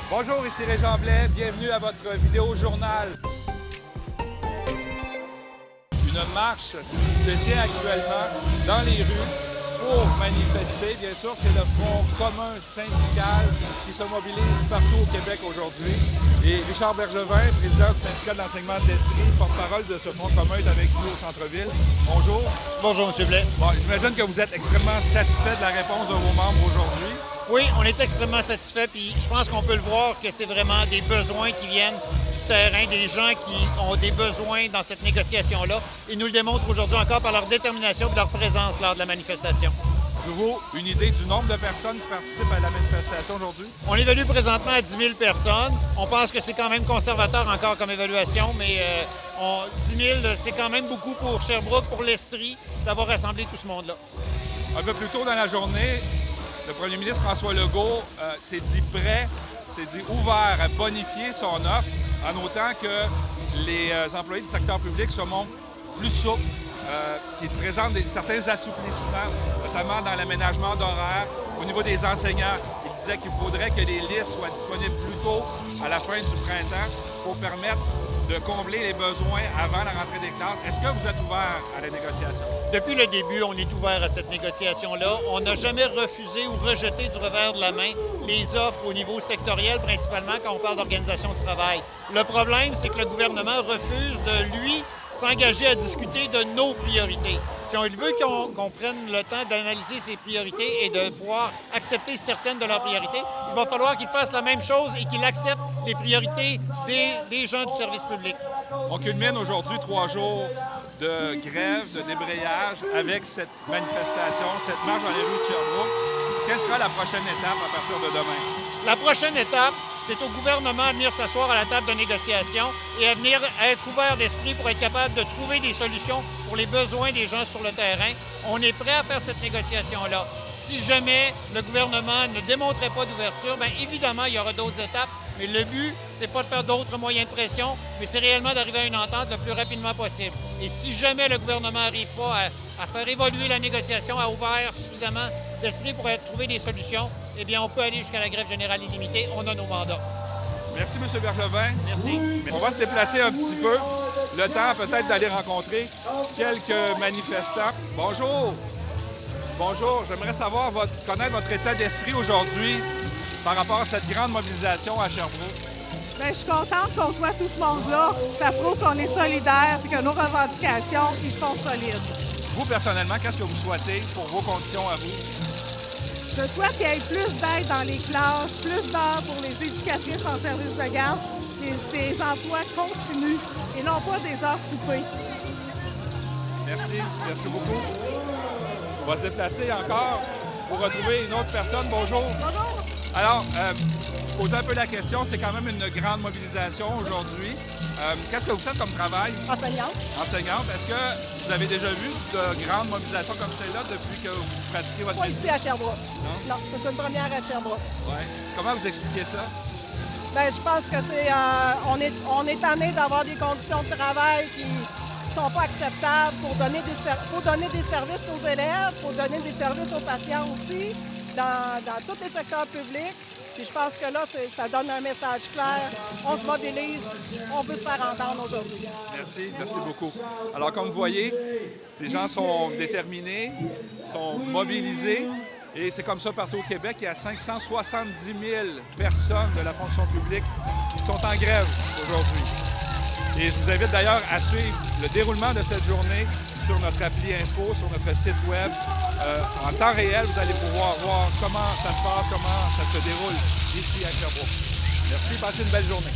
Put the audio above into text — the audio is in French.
Bonjour, ici Régent Blais. Bienvenue à votre vidéo journal. Une marche se tient actuellement dans les rues pour manifester. Bien sûr, c'est le Front commun syndical qui se mobilise partout au Québec aujourd'hui. Et Richard Bergevin, président du syndicat de l'enseignement de l'Estrie, porte-parole de ce Front commun, est avec nous au centre-ville. Bonjour. Bonjour, M. Blais. Bon, j'imagine que vous êtes extrêmement satisfait de la réponse de vos membres aujourd'hui. Oui, on est extrêmement satisfait, puis je pense qu'on peut le voir que c'est vraiment des besoins qui viennent du terrain, des gens qui ont des besoins dans cette négociation-là. Ils nous le démontrent aujourd'hui encore par leur détermination et leur présence lors de la manifestation. Avez-vous une idée du nombre de personnes qui participent à la manifestation aujourd'hui? On évalue présentement à 10 000 personnes. On pense que c'est quand même conservateur encore comme évaluation, mais 10 000, c'est quand même beaucoup pour Sherbrooke, pour l'Estrie, d'avoir rassemblé tout ce monde-là. Un peu plus tôt dans la journée, le premier ministre François Legault s'est dit prêt, s'est dit ouvert à bonifier son offre, en notant que les employés du secteur public se montrent plus souples, qui présentent certains assouplissements, notamment dans l'aménagement d'horaires. Au niveau des enseignants, il disait qu'il faudrait que les listes soient disponibles plus tôt, à la fin du printemps, pour permettre de combler les besoins avant la rentrée des classes. Est-ce que vous êtes ouvert à la négociation? Depuis le début, on est ouvert à cette négociation-là. On n'a jamais refusé ou rejeté du revers de la main les offres au niveau sectoriel, principalement quand on parle d'organisation du travail. Le problème, c'est que le gouvernement refuse de, lui, s'engager à discuter de nos priorités. Si on veut qu'on prenne le temps d'analyser ses priorités et de pouvoir accepter certaines de leurs priorités, il va falloir qu'il fasse la même chose et qu'il accepte les priorités des gens du service public. On culmine aujourd'hui 3 jours de grève, de débrayage avec cette manifestation, cette marche dans les rues de Sherbrooke. Quelle sera la prochaine étape à partir de demain? La prochaine étape, c'est au gouvernement de venir s'asseoir à la table de négociation et à venir être ouvert d'esprit pour être capable de trouver des solutions pour les besoins des gens sur le terrain. On est prêt à faire cette négociation-là. Si jamais le gouvernement ne démontrait pas d'ouverture, bien évidemment, il y aura d'autres étapes. Mais le but, c'est pas de faire d'autres moyens de pression, mais c'est réellement d'arriver à une entente le plus rapidement possible. Et si jamais le gouvernement n'arrive pas à faire évoluer la négociation, à ouvrir suffisamment d'esprit pour trouver des solutions, eh bien, on peut aller jusqu'à la grève générale illimitée. On a nos mandats. Merci, M. Bergevin. Merci. On va se déplacer un petit peu. Le temps peut-être d'aller rencontrer quelques manifestants. Bonjour. Bonjour. J'aimerais savoir connaître votre état d'esprit aujourd'hui par rapport à cette grande mobilisation à Sherbrooke. Bien, je suis contente qu'on soit tout ce monde-là. Ça prouve qu'on est solidaires et que nos revendications, ils sont solides. Vous, personnellement, qu'est-ce que vous souhaitez pour vos conditions à vous? Je souhaite qu'il y ait plus d'aide dans les classes, plus d'heures pour les éducatrices en service de garde, des emplois continus et non pas des heures coupées. Merci. Merci beaucoup. On va se déplacer encore pour retrouver une autre personne. Bonjour. Bonjour. Alors, poser un peu la question, c'est quand même une grande mobilisation aujourd'hui. Qu'est-ce que vous faites comme travail? Enseignante. Enseignante. Est-ce que vous avez déjà vu de grandes mobilisations comme celle-là depuis que vous pratiquez votre Pas métier? ici à Sherbrooke. Non? Non, c'est une première à Sherbrooke. Ouais. Comment vous expliquez ça? Bien, je pense que c'est on est tanné d'avoir des conditions de travail qui sont pas acceptables pour donner des services aux élèves, pour donner des services aux patients aussi, dans tous les secteurs publics. Puis je pense que là, ça donne un message clair. On se mobilise, on veut se faire entendre aujourd'hui. Merci, merci beaucoup. Alors, comme vous voyez, les gens sont déterminés, sont mobilisés. Et c'est comme ça partout au Québec. Il y a 570 000 personnes de la fonction publique qui sont en grève aujourd'hui. Et je vous invite d'ailleurs à suivre le déroulement de cette journée sur notre appli Info, sur notre site web. En temps réel, vous allez pouvoir voir comment ça se passe, comment ça se déroule ici à Sherbrooke. Merci, passez une belle journée.